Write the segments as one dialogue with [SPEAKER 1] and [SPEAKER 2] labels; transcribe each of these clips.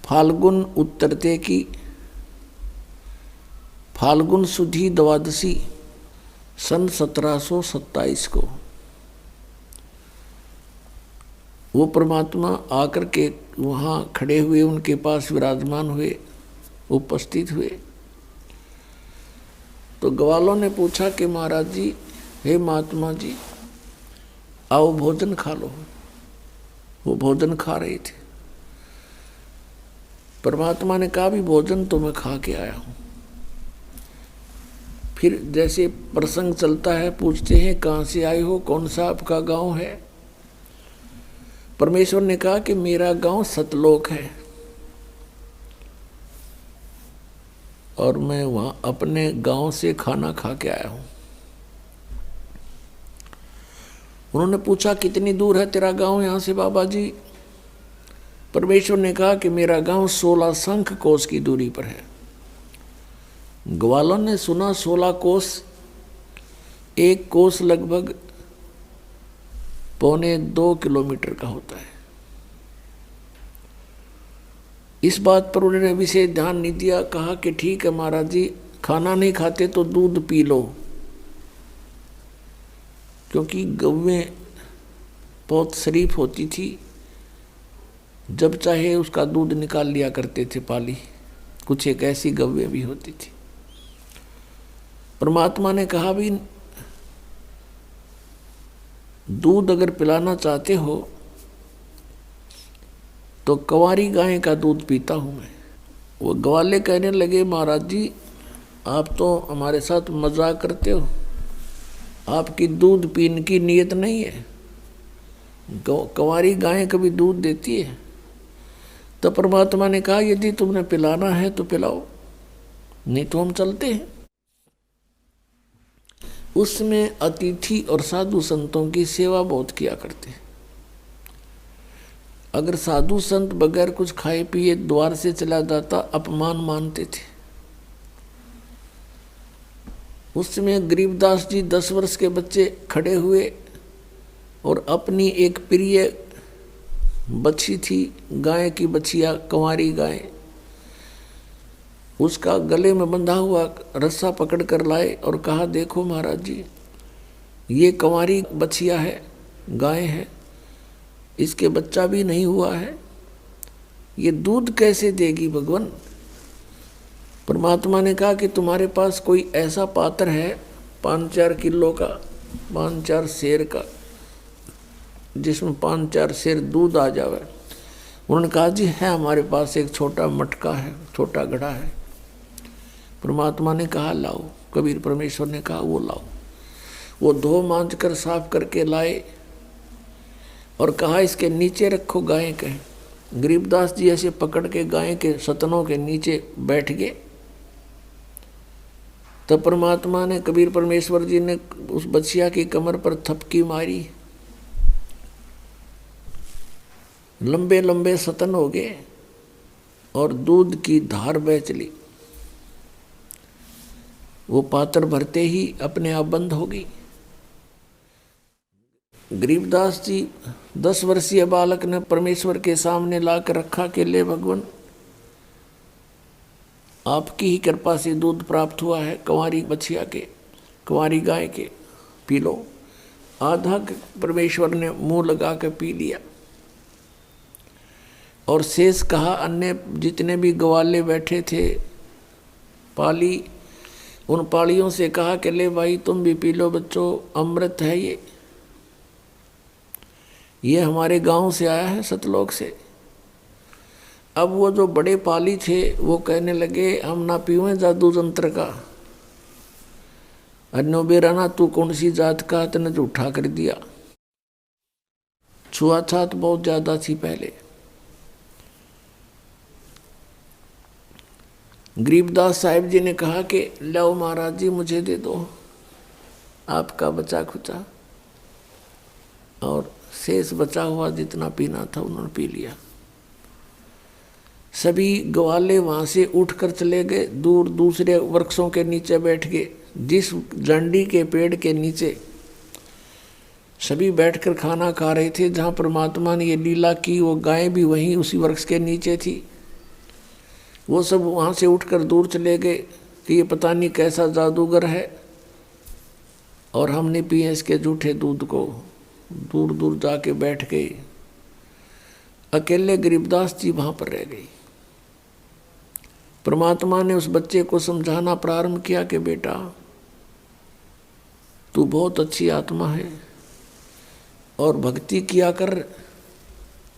[SPEAKER 1] फाल्गुन उत्तरते की फाल्गुन सुधी द्वादशी सन 1727 को वो परमात्मा आकर के वहाँ खड़े हुए, उनके पास विराजमान हुए, उपस्थित हुए। तो ग्वालों ने पूछा कि महाराज जी, हे महात्मा जी, आओ भोजन खा लो। वो भोजन खा रहे थे। परमात्मा ने कहा भी भोजन तो मैं खा के आया हूँ। फिर जैसे प्रसंग चलता है, पूछते हैं कहाँ से आए हो, कौन सा आपका गांव है। परमेश्वर ने कहा कि मेरा गांव सतलोक है और मैं वहां अपने गांव से खाना खा के आया हूं। उन्होंने पूछा कितनी दूर है तेरा गांव यहां से बाबा जी। परमेश्वर ने कहा कि मेरा गांव 16 शंख कोस की दूरी पर है। ग्वालों ने सुना 16 कोस, एक कोस लगभग 1.25 किलोमीटर का होता है। इस बात पर उन्होंने विशेष ध्यान नहीं दिया। कहा कि ठीक है महाराज जी, खाना नहीं खाते तो दूध पी लो, क्योंकि गौएं बहुत शरीफ होती थी, जब चाहे उसका दूध निकाल लिया करते थे पाली। कुछ एक ऐसी गौएं भी होती थी। परमात्मा ने कहा भी दूध अगर पिलाना चाहते हो तो कंवारी गाय का दूध पीता हूं मैं। वो ग्वाले कहने लगे महाराज जी, आप तो हमारे साथ मजाक करते हो, आपकी दूध पीने की नीयत नहीं है। कंवारी गाय कभी दूध देती है? तो परमात्मा ने कहा यदि तुमने पिलाना है तो पिलाओ, नहीं तो हम चलते हैं। उसमें अतिथि और साधु संतों की सेवा बहुत किया करते हैं। अगर साधु संत बगैर कुछ खाए पिए द्वार से चला जाता, अपमान मानते थे। उसमें गरीबदास जी 10 वर्ष के बच्चे खड़े हुए और अपनी एक प्रिय बच्ची थी, गाय की बछिया, कंवारी गाय, उसका गले में बंधा हुआ रस्सा पकड़ कर लाए और कहा देखो महाराज जी, ये कंवारी बछिया है, गाय है, इसके बच्चा भी नहीं हुआ है, ये दूध कैसे देगी भगवान। परमात्मा ने कहा कि तुम्हारे पास कोई ऐसा पात्र है 5-4 किलो का, 5-4 सेर का, जिसमें 5-4 सेर दूध आ जावे। उन्होंने कहा जी है, हमारे पास एक छोटा मटका है, छोटा घड़ा है। परमात्मा ने कहा लाओ। कबीर परमेश्वर ने कहा वो लाओ। वो धो मांज कर साफ करके लाए और कहा इसके नीचे रखो गाय के। गरीबदास जी ऐसे पकड़ के गाय के सतनों के नीचे बैठ गए। तब परमात्मा ने, कबीर परमेश्वर जी ने उस बछिया की कमर पर थपकी मारी, लंबे लंबे सतन हो गए और दूध की धार बह चली। वो पात्र भरते ही अपने आप बंद हो गई। गरीबदास जी 10 वर्षीय बालक ने परमेश्वर के सामने लाकर रखा कि ले भगवान, आपकी ही कृपा से दूध प्राप्त हुआ है कंवारी बछिया के, कंवारी गाय के, पी लो। आधा परमेश्वर ने मुंह लगा कर पी लिया और शेष कहा अन्य जितने भी ग्वाले बैठे थे पाली, उन पालियों से कहा कि ले भाई तुम भी पी लो बच्चों, अमृत है ये हमारे गांव से आया है, सतलोक से। अब वो जो बड़े पाली थे वो कहने लगे हम ना पीवें जादू जंत्र का। अन्नो बेराना तू कौन सी जात का, तने झूठा कर दिया। छुआछात बहुत ज्यादा थी पहले। गरीबदास साहिब जी ने कहा कि लो महाराज जी मुझे दे दो आपका बचा खुचा, और शेष बचा हुआ जितना पीना था उन्होंने पी लिया। सभी ग्वाले वहाँ से उठकर चले गए, दूर दूसरे वृक्षों के नीचे बैठ गए। जिस जंडी के पेड़ के नीचे सभी बैठकर खाना खा रहे थे, जहाँ परमात्मा ने ये लीला की, वो गाय भी वहीं उसी वृक्ष के नीचे थी। वो सब वहाँ से उठकर दूर चले गए कि ये पता नहीं कैसा जादूगर है, और हमने पिए इसके जूठे दूध को। दूर दूर जाके बैठ गए। अकेले गरीबदास जी वहाँ पर रह गई। परमात्मा ने उस बच्चे को समझाना प्रारंभ किया कि बेटा तू बहुत अच्छी आत्मा है और भक्ति किया कर।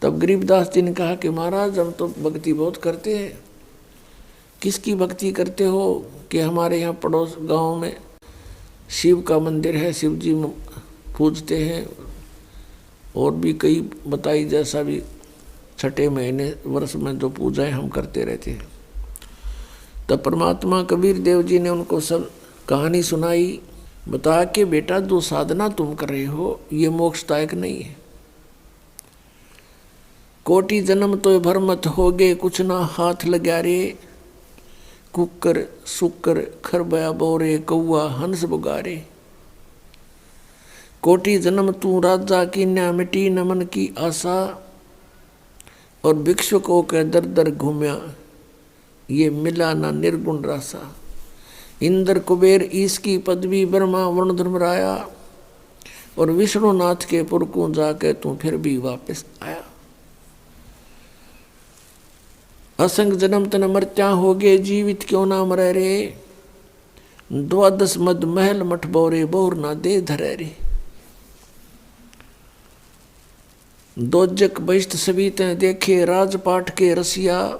[SPEAKER 1] तब गरीबदास जी ने कहा कि महाराज हम तो भक्ति बहुत करते हैं। किसकी भक्ति करते हो? कि हमारे यहाँ पड़ोस गांव में शिव का मंदिर है, शिव जी पूजते हैं, और भी कई बताई जैसा भी छठे महीने वर्ष में जो पूजाएं हम करते रहते हैं। तब परमात्मा कबीर देव जी ने उनको सब कहानी सुनाई, बता के बेटा जो साधना तुम कर रहे हो ये मोक्षदायक नहीं है। कोटि जन्म तो भर मत होगे, कुछ ना हाथ लगा रे। कुकर सुकर खरबया बोरे, कौआ हंस बुगारे। कोटि जन्म तू राजा की न्या, मिटी न मन की आशा। और भिक्षुकों के दर दर घूम्या, ये मिला ना निर्गुण रासा। इंद्र कुबेर ईश की पदवी, ब्रह्मा वरुण धर्मराया। और विष्णुनाथ के पुरकों जाके तू फिर भी वापस आया। असंग जन्म तन मर्त्या हो गए, जीवित क्यों ना मरे रे। द्वादश मद महल मठ बोरे, बोर ना दे धरे रे। दोजक बहिष्ठ सभी ते देखे, राजपाट के रसिया।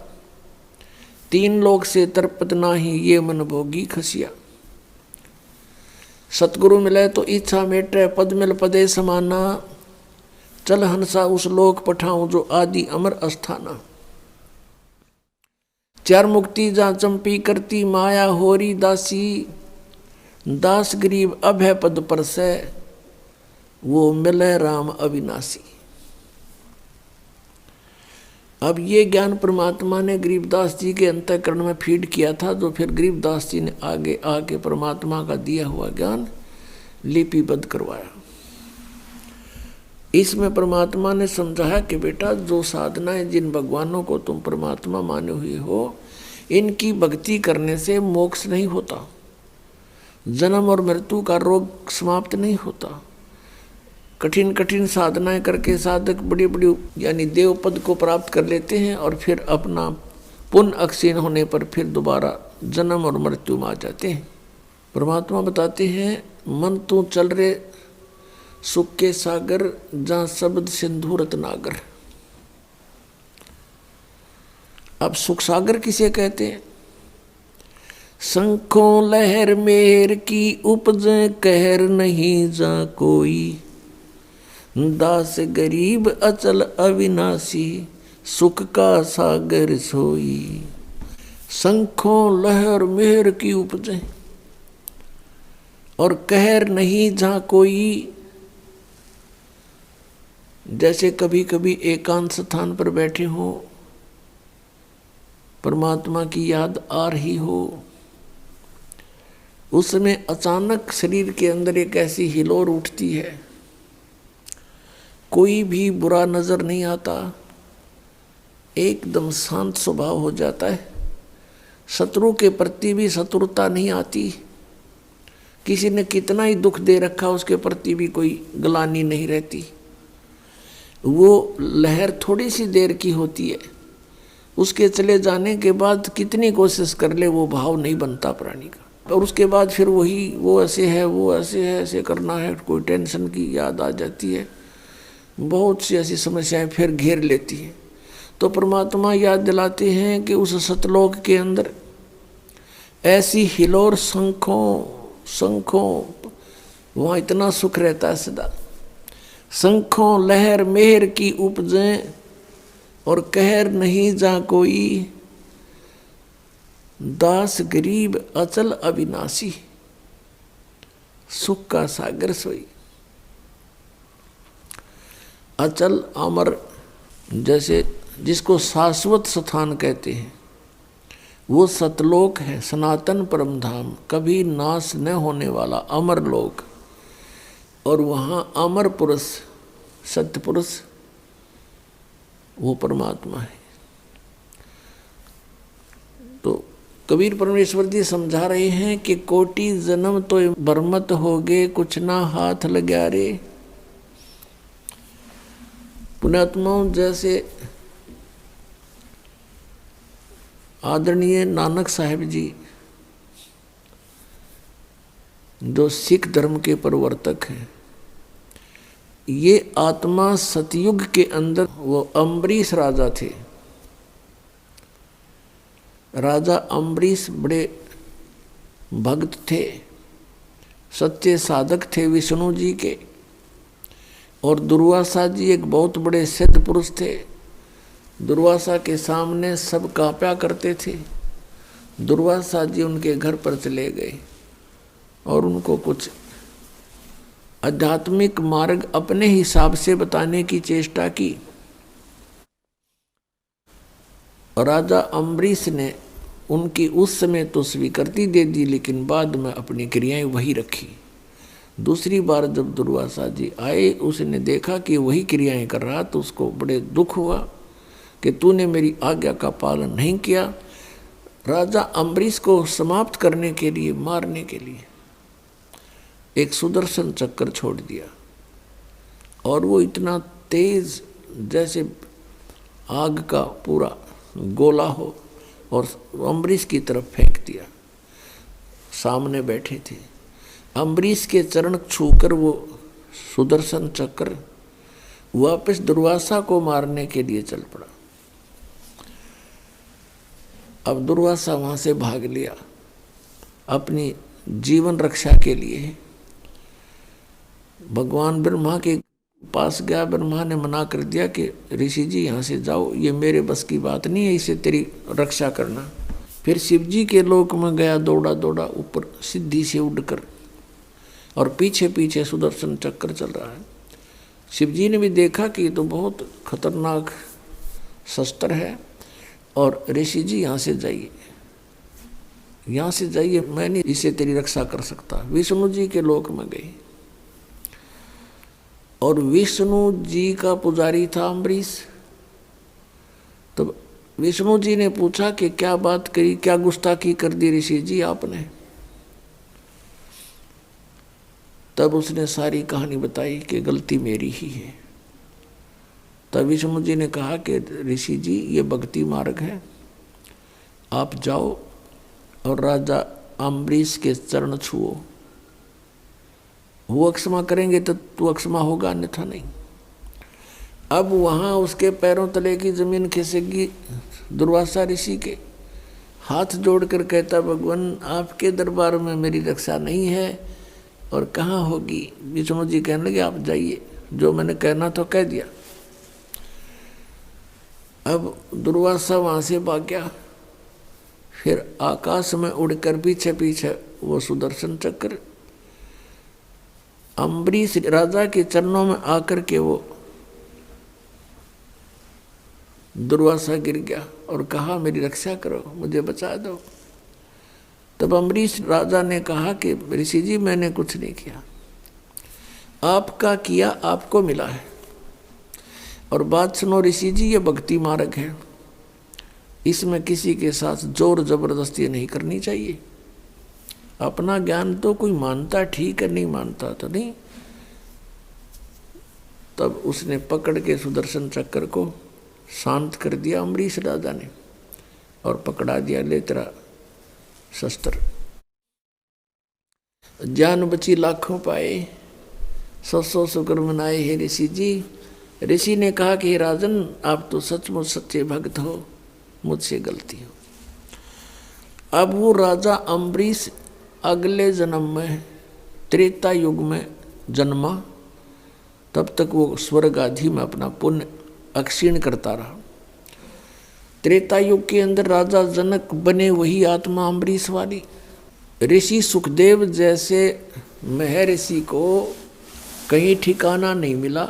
[SPEAKER 1] तीन लोग से तरपत नाही, ये मन भोगी खसिया। सतगुरु मिले तो इच्छा मेटे, पद मिल पदे समाना। चल हंसा उस लोक पठाऊं, जो आदि अमर अस्थाना। चार मुक्ति जा चंपी करती, माया होरी दासी। दास गरीब अभय पद पर से, वो मिले राम अविनाशी। अब ये ज्ञान परमात्मा ने गरीबदास जी के अंतःकरण में फीड किया था, जो फिर गरीबदास जी ने आगे आके परमात्मा का दिया हुआ ज्ञान लिपिबद्ध करवाया। इसमें परमात्मा ने समझाया कि बेटा जो साधनाएं जिन भगवानों को तुम परमात्मा माने हुए हो, इनकी भक्ति करने से मोक्ष नहीं होता, जन्म और मृत्यु का रोग समाप्त नहीं होता। कठिन कठिन साधनाएं करके साधक बड़ी बड़ी यानी देव पद को प्राप्त कर लेते हैं, और फिर अपना पुण्य अक्षीण होने पर फिर दोबारा जन्म और मृत्यु में आ जाते हैं। परमात्मा बताते हैं, मन तू चल रे सुख के सागर, जहाँ शब्द सिंधु रत्नागर। अब सुख सागर किसे कहते हैं? शंखों लहर मेहर की उपज, कहर नहीं जा कोई। दास गरीब अचल अविनाशी, सुख का सागर सोई। शंखों लहर मेहर की उपजे, और कहर नहीं जहाँ कोई। जैसे कभी कभी एकांत स्थान पर बैठे हो, परमात्मा की याद आ रही हो, उसमें अचानक शरीर के अंदर एक ऐसी हिलोर उठती है, कोई भी बुरा नजर नहीं आता, एकदम शांत स्वभाव हो जाता है। शत्रु के प्रति भी शत्रुता नहीं आती, किसी ने कितना ही दुख दे रखा उसके प्रति भी कोई ग्लानि नहीं रहती। वो लहर थोड़ी सी देर की होती है, उसके चले जाने के बाद कितनी कोशिश कर ले वो भाव नहीं बनता प्राणी का। और उसके बाद फिर वही वो ऐसे है, वो ऐसे है, ऐसे करना है, कोई टेंशन की याद आ जाती है, बहुत सी ऐसी समस्याएं फिर घेर लेती हैं। तो परमात्मा याद दिलाते हैं कि उस सतलोक के अंदर ऐसी हिलोर शंखों वहाँ इतना सुख रहता है सदा। शंखों लहर मेहर की उपजें, और कहर नहीं जा कोई। दास गरीब अचल अविनाशी, सुख का सागर सोई। अचल अमर, जैसे जिसको शाश्वत स्थान कहते हैं, वो सतलोक है, सनातन परम धाम, कभी नाश न होने वाला अमर लोक। और वहाँ अमर पुरुष, सत्य पुरुष, वो परमात्मा है। तो कबीर परमेश्वर जी समझा रहे हैं कि कोटि जन्म तो बरमत हो गए, कुछ ना हाथ लग्या रे। पुण्यात्माओं, जैसे आदरणीय नानक साहिब जी जो सिख धर्म के प्रवर्तक हैं, ये आत्मा सतयुग के अंदर वो अम्बरीश राजा थे। राजा अम्बरीश बड़े भक्त थे, सच्चे साधक थे विष्णु जी के। और दुर्वासा जी एक बहुत बड़े सिद्ध पुरुष थे। दुर्वासा के सामने सब कांपा करते थे। दुर्वासा जी उनके घर पर चले गए और उनको कुछ आध्यात्मिक मार्ग अपने हिसाब से बताने की चेष्टा की। और राजा अम्बरीश ने उनकी उस समय तो स्वीकृति दे दी, लेकिन बाद में अपनी क्रियाएं वही रखी। दूसरी बार जब दुर्वासा जी आए, उसने देखा कि वही क्रियाएं कर रहा, तो उसको बड़े दुख हुआ कि तूने मेरी आज्ञा का पालन नहीं किया। राजा अम्बरीश को समाप्त करने के लिए, मारने के लिए एक सुदर्शन चक्र छोड़ दिया। और वो इतना तेज जैसे आग का पूरा गोला हो, और अम्बरीश की तरफ फेंक दिया। सामने बैठे थे अम्बरीश के चरण छूकर वो सुदर्शन चक्र वापस दुर्वासा को मारने के लिए चल पड़ा। अब दुर्वासा वहां से भाग लिया अपनी जीवन रक्षा के लिए। भगवान ब्रह्मा के पास गया। ब्रह्मा ने मना कर दिया कि ऋषि जी यहाँ से जाओ, ये मेरे बस की बात नहीं है, इसे तेरी रक्षा करना। फिर शिव जी के लोक में गया, दौड़ा दौड़ा ऊपर सिद्धि से उड़कर, और पीछे पीछे सुदर्शन चक्र चल रहा है। शिव जी ने भी देखा कि ये तो बहुत खतरनाक शस्त्र है, और ऋषि जी यहाँ से जाइए, यहाँ से जाइए, मैं नहीं इसे तेरी रक्षा कर सकता। विष्णु जी के लोक में गई, और विष्णु जी का पुजारी था अम्बरीश। तो विष्णु जी ने पूछा कि क्या बात करी, क्या गुस्ताखी कर दी ऋषि जी आपने। तब उसने सारी कहानी बताई कि गलती मेरी ही है। तब विष्णु जी ने कहा कि ऋषि जी, ये भक्ति मार्ग है, आप जाओ और राजा अम्बरीश के चरण छुओ, वो अक्षमा करेंगे तो तू अक्षमा होगा, अन्यथा नहीं। अब वहाँ उसके पैरों तले की जमीन खिसकी। दुर्वासा ऋषि के हाथ जोड़कर कहता, भगवान आपके दरबार में मेरी रक्षा नहीं है, और कहाँ होगी। विष्णु जी कहने लगे, आप जाइए, जो मैंने कहना तो कह दिया। अब दुर्वासा वहाँ से भाग गया। फिर आकाश में उड़कर पीछे पीछे वो सुदर्शन चक्र अम्बरीश राजा के चरणों में आकर के वो दुर्वासा गिर गया और कहा, मेरी रक्षा करो, मुझे बचा दो। तब अम्बरीश राजा ने कहा कि ऋषि जी, मैंने कुछ नहीं किया, आपका किया आपको मिला है। और बात सुनो ऋषि जी, ये भक्ति मार्ग है, इसमें किसी के साथ जोर जबरदस्ती नहीं करनी चाहिए। अपना ज्ञान तो कोई मानता ठीक है, नहीं मानता तो नहीं। तब उसने पकड़ के सुदर्शन चक्र को शांत कर दिया अम्बरीश राजा ने, और पकड़ा दिया, ले तेरा शस्त्र। जान बची लाखों पाए, 100 शुक्र मनाए हे ऋषि जी। ऋषि ने कहा कि राजन, आप तो सचमुच सच्चे भक्त हो, मुझसे गलती हो। अब वो राजा अम्बरीश अगले जन्म में त्रेता युग में जन्मा। तब तक वो स्वर्ग आदि में अपना पुण्य अक्षीण करता रहा। त्रेता युग के अंदर राजा जनक बने वही आत्मा अम्बरीश वाली। ऋषि सुखदेव जैसे महर्षि को कहीं ठिकाना नहीं मिला,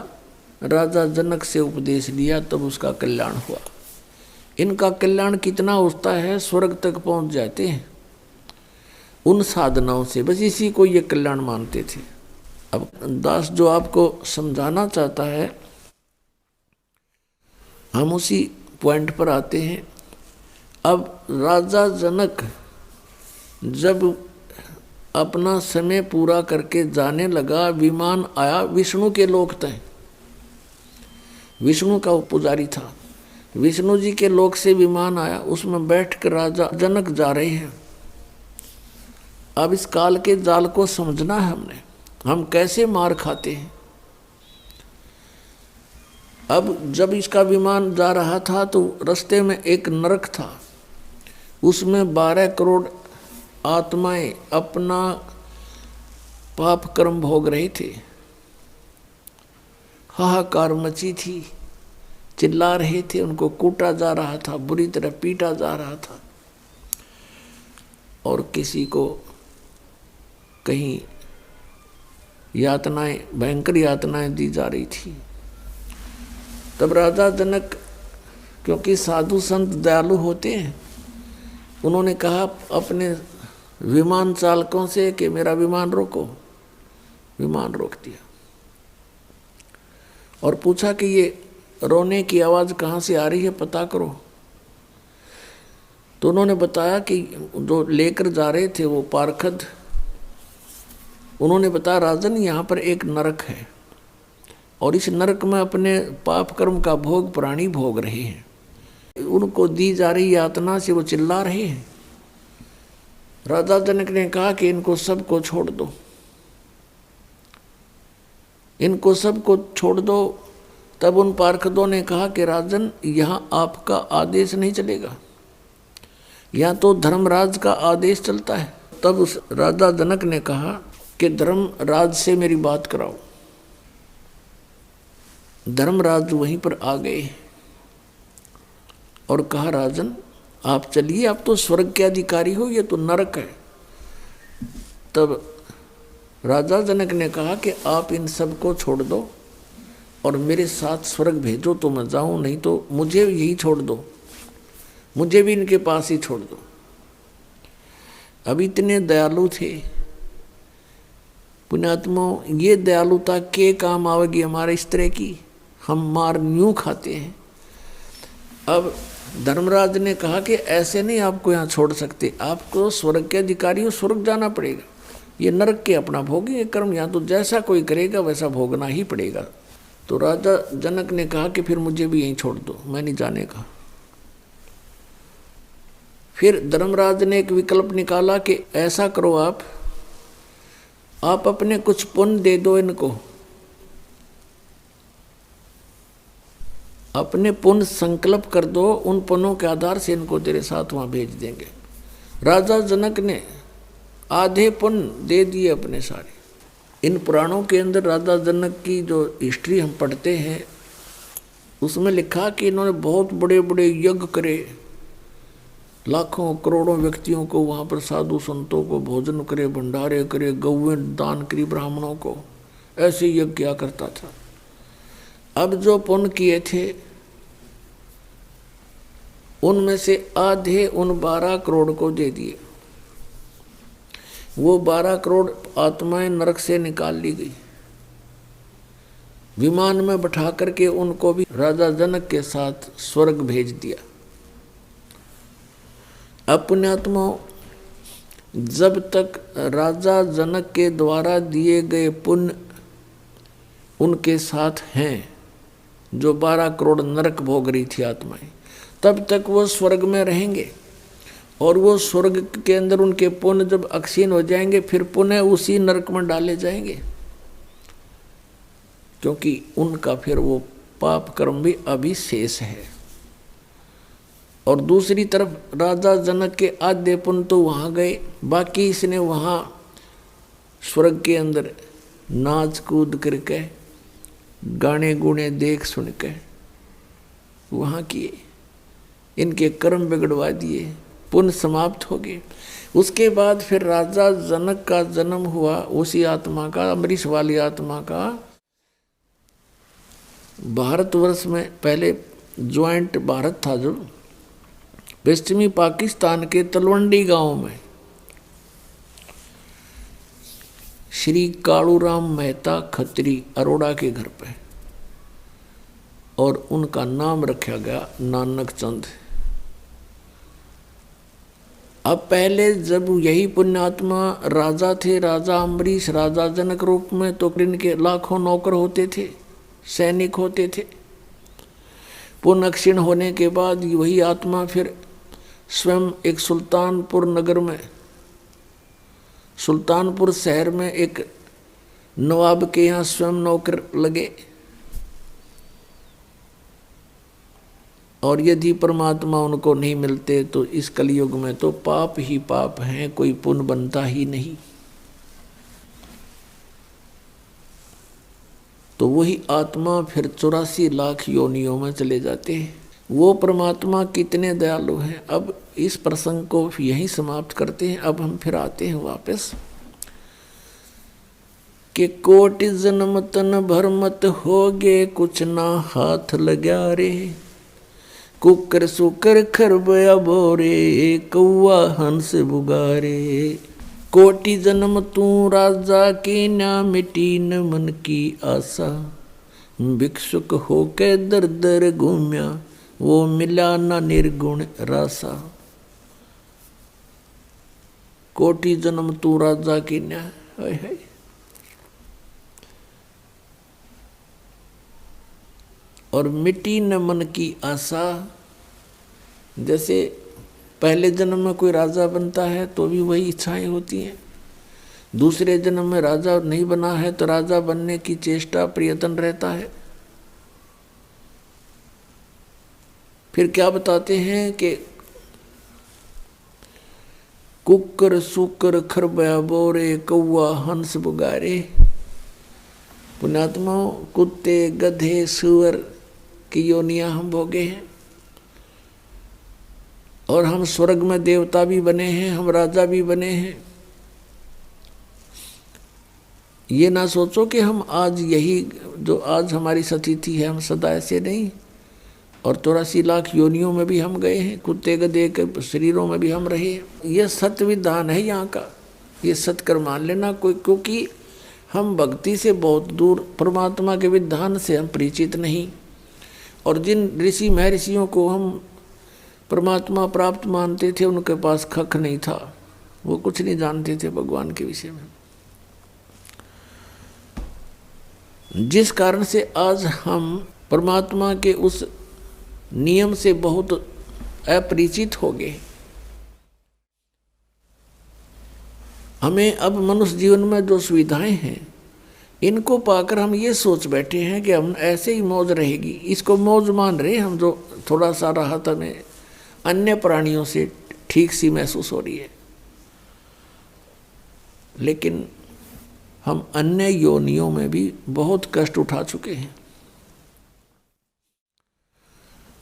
[SPEAKER 1] राजा जनक से उपदेश लिया, तब उसका कल्याण हुआ। इनका कल्याण कितना होता है, स्वर्ग तक पहुंच जाते हैं उन साधनाओं से। बस इसी को ये कल्याण मानते थे। अब दास जो आपको समझाना चाहता है, हम उसी पॉइंट पर आते हैं। अब राजा जनक जब अपना समय पूरा करके जाने लगा, विमान आया विष्णु के लोक तक। विष्णु का पुजारी था, विष्णु जी के लोक से विमान आया, उसमें बैठकर राजा जनक जा रहे हैं। अब इस काल के जाल को समझना है हमने, हम कैसे मार खाते हैं। अब जब इसका विमान जा रहा था तो रास्ते में एक नरक था, उसमें 12 करोड़ आत्माएं अपना पाप कर्म भोग रहे थे। हाहाकार मची थी, चिल्ला रहे थे, उनको कूटा जा रहा था, बुरी तरह पीटा जा रहा था, और किसी को कहीं यातनाएं, भयंकर यातनाएं दी जा रही थी। तब राजा जनक, क्योंकि साधु संत दयालु होते हैं, उन्होंने कहा अपने विमान चालकों से कि मेरा विमान रोको। विमान रोक दिया और पूछा कि ये रोने की आवाज़ कहाँ से आ रही है, पता करो। तो उन्होंने बताया कि जो लेकर जा रहे थे वो पार्षद, उन्होंने बताया राजन यहाँ पर एक नरक है और इस नरक में अपने पाप कर्म का भोग प्राणी भोग रहे हैं, उनको दी जा रही यातना से वो चिल्ला रहे हैं। राजा जनक ने कहा कि इनको सबको छोड़ दो, इनको सबको छोड़ दो। तब उन पार्षदों ने कहा कि राजन यहाँ आपका आदेश नहीं चलेगा, यहाँ तो धर्मराज का आदेश चलता है। तब उस राजा जनक ने कहा कि धर्मराज से मेरी बात कराओ। धर्मराज वहीं पर आ गए और कहा राजन आप चलिए, आप तो स्वर्ग के अधिकारी हो, ये तो नरक है। तब राजा जनक ने कहा कि आप इन सबको छोड़ दो और मेरे साथ स्वर्ग भेजो तो मैं जाऊं, नहीं तो मुझे यही छोड़ दो, मुझे भी इनके पास ही छोड़ दो। अब इतने दयालु थे पुण्यात्मा, ये दयालुता के काम आवेगी हमारे इस तरह की, हम मार न्यू खाते हैं। अब धर्मराज ने कहा कि ऐसे नहीं आपको यहाँ छोड़ सकते, आपको स्वर्ग के अधिकारी हो, स्वर्ग जाना पड़ेगा, ये नरक के अपना भोगेंगे कर्म, यहाँ तो जैसा कोई करेगा वैसा भोगना ही पड़ेगा। तो राजा जनक ने कहा कि फिर मुझे भी यहीं छोड़ दो, मैं नहीं जाने का। फिर धर्मराज ने एक विकल्प निकाला कि ऐसा करो, आप अपने कुछ पुण्य दे दो इनको, अपने पुण्य संकल्प कर दो, उन पुण्यों के आधार से इनको तेरे साथ वहां भेज देंगे। राजा जनक ने आधे पुण्य दे दिए अपने सारे। इन पुराणों के अंदर राजा जनक की जो हिस्ट्री हम पढ़ते हैं उसमें लिखा कि इन्होंने बहुत बड़े बड़े यज्ञ करे, लाखों करोड़ों व्यक्तियों को वहाँ पर साधु संतों को भोजन करे, भंडारे करे, गौएं दान करी ब्राह्मणों को, ऐसे यज्ञ किया करता था। अब जो पुण्य किए थे उनमें से आधे उन 12 करोड़ को दे दिए। वो 12 करोड़ आत्माएं नरक से निकाल ली गई, विमान में बैठा करके उनको भी राजा जनक के साथ स्वर्ग भेज दिया। अब पुण्यात्मा, जब तक राजा जनक के द्वारा दिए गए पुण्य उनके साथ हैं, जो 12 करोड़ नरक भोग रही थी आत्माएं, तब तक वो स्वर्ग में रहेंगे। और वो स्वर्ग के अंदर उनके पुण्य जब अक्षीण हो जाएंगे फिर पुनः उसी नरक में डाले जाएंगे, क्योंकि उनका फिर वो पाप कर्म भी अभी शेष है। और दूसरी तरफ राजा जनक के आधे पुण्य तो वहाँ गए, बाकी इसने वहाँ स्वर्ग के अंदर नाच कूद करके, गाने गुणे देख सुन के वहाँ किए, इनके कर्म बिगड़वा दिए, पुण्य समाप्त हो गए। उसके बाद फिर राजा जनक का जन्म हुआ, उसी आत्मा का, अमरीश वाली आत्मा का। भारतवर्ष में पहले ज्वाइंट भारत था, जो पश्चिमी पाकिस्तान के तलवंडी गांव में श्री कालूराम मेहता खत्री अरोड़ा के घर पे, और उनका नाम रखा गया नानक चंद। अब पहले जब यही पुण्यात्मा राजा थे, राजा अम्बरीश राजा जनक रूप में, तो इनके लाखों नौकर होते थे, सैनिक होते थे। पुण्य क्षीण होने के बाद वही आत्मा फिर स्वयं एक सुल्तानपुर नगर में, सुल्तानपुर शहर में एक नवाब के यहाँ स्वयं नौकर लगे। और यदि परमात्मा उनको नहीं मिलते तो इस कलयुग में तो पाप ही पाप हैं, कोई पुण्य बनता ही नहीं। तो वही आत्मा फिर 84 लाख योनियों में चले जाते हैं। वो परमात्मा कितने दयालु हैं। अब इस प्रसंग को यहीं समाप्त करते हैं। अब हम फिर आते हैं वापस कि कोटि जन्म तन भर मत होगे, कुछ ना हाथ लगा रे। कुकर सुकर खरबया बोरे, कौआ हंस बुगारे। कोटि जन्म तू राजा की, ना मिटी न मन की आशा। भिक्षुक होके दर दर घूम्या, वो मिला ना निर्गुण रासा। कोटि जन्म तू राजा की न्या, है और मिटी न मन की आशा। जैसे पहले जन्म में कोई राजा बनता है तो भी वही इच्छाएं होती हैं, दूसरे जन्म में राजा नहीं बना है तो राजा बनने की चेष्टा प्रयत्न रहता है। फिर क्या बताते हैं कि कुकर सुकर खरबया बोरे, कौआ हंस बुगारे। पुण्यात्माओं, कुत्ते गधे सुअर की योनियां हम भोगे हैं, और हम स्वर्ग में देवता भी बने हैं, हम राजा भी बने हैं। ये ना सोचो कि हम आज यही जो आज हमारी स्थिति है हम सदा ऐसे नहीं, और 84 लाख योनियों में भी हम गए हैं, कुत्ते गधे के शरीरों में भी हम रहे हैं। ये सत्य विधान है यहाँ का, ये सत्य मान लेना कोई, क्योंकि हम भक्ति से बहुत दूर, परमात्मा के विधान से हम परिचित नहीं। और जिन ऋषि महर्षियों को हम परमात्मा प्राप्त मानते थे उनके पास खख नहीं था, वो कुछ नहीं जानते थे भगवान के विषय में। जिस कारण से आज हम परमात्मा के उस नियम से बहुत अपरिचित हो गए। हमें अब मनुष्य जीवन में जो सुविधाएं हैं इनको पाकर हम ये सोच बैठे हैं कि हम ऐसे ही मौज रहेगी, इसको मौज मान रहे हम। जो थोड़ा सा राहत हमें अन्य प्राणियों से ठीक सी महसूस हो रही है, लेकिन हम अन्य योनियों में भी बहुत कष्ट उठा चुके हैं।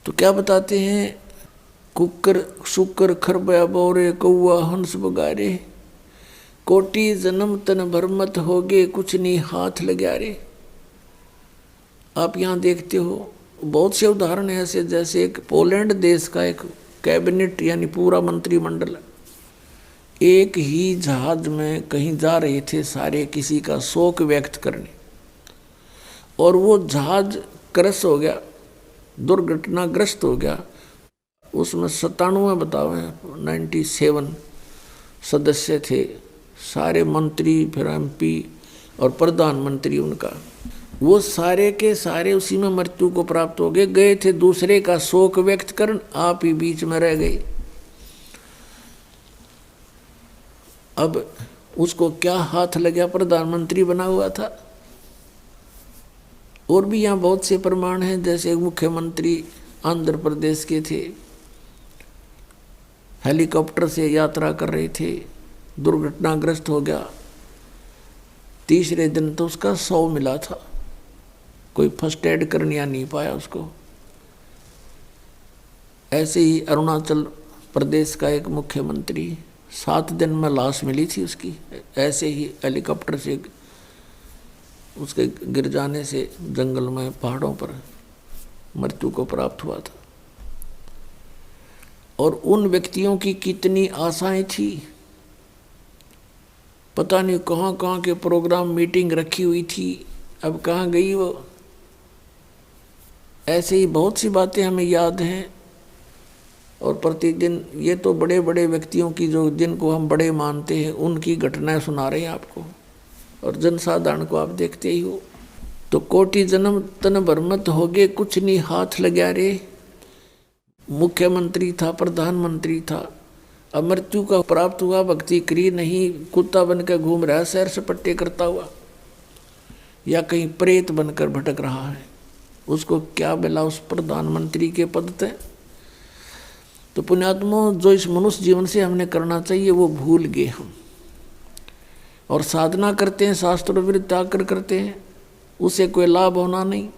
[SPEAKER 1] तो क्या बताते हैं, कुकर शुकर खरबया बोरे, कौआ हंस बगारे। कोटि जन्म तन भर मत होगे, कुछ नहीं हाथ लगा रे। आप यहाँ देखते हो बहुत से उदाहरण ऐसे, जैसे एक पोलैंड देश का एक कैबिनेट यानी पूरा मंत्रिमंडल एक ही जहाज में कहीं जा रहे थे सारे, किसी का शोक व्यक्त करने, और वो जहाज क्रश हो गया, दुर्घटनाग्रस्त हो गया। उसमें 97 बताओ 97 सदस्य थे, सारे मंत्री, फिर MP और प्रधानमंत्री उनका, वो सारे के सारे उसी में मृत्यु को प्राप्त हो गए। गए थे दूसरे का शोक व्यक्त करने, आप ही बीच में रह गए। अब उसको क्या हाथ लगा, प्रधानमंत्री बना हुआ था। और भी यहाँ बहुत से प्रमाण हैं, जैसे एक मुख्यमंत्री आंध्र प्रदेश के थे, हेलीकॉप्टर से यात्रा कर रहे थे, दुर्घटनाग्रस्त हो गया। तीसरे दिन तो उसका शव मिला था, कोई फर्स्ट एड करने नहीं पाया उसको। ऐसे ही अरुणाचल प्रदेश का एक मुख्यमंत्री, 7 दिन में लाश मिली थी उसकी, ऐसे ही हेलीकॉप्टर से उसके गिर जाने से जंगल में पहाड़ों पर मृत्यु को प्राप्त हुआ था। और उन व्यक्तियों की कितनी आशाएं थी, पता नहीं कहाँ कहाँ के प्रोग्राम मीटिंग रखी हुई थी, अब कहाँ गई वो। ऐसे ही बहुत सी बातें हमें याद हैं। और प्रतिदिन ये तो बड़े बड़े व्यक्तियों की, जो जिनको हम बड़े मानते हैं, उनकी घटनाएं सुना रहे हैं आपको, और जनसाधारण को आप देखते ही हो। तो कोटि जन्म तन भरमत हो गए, कुछ नहीं हाथ लगा रे। मुख्यमंत्री था, प्रधानमंत्री था, अब मृत्यु का प्राप्त हुआ, भक्ति करी नहीं, कुत्ता बनकर घूम रहा है सैर सपट्टे करता हुआ, या कहीं प्रेत बनकर भटक रहा है, उसको क्या मिला उस प्रधानमंत्री के पद से। तो पुण्यात्मा, जो इस मनुष्य जीवन से हमने करना चाहिए वो भूल गए हम, और साधना करते हैं, शास्त्र विरुद्ध त्याग कर करते हैं, उसे कोई लाभ होना नहीं।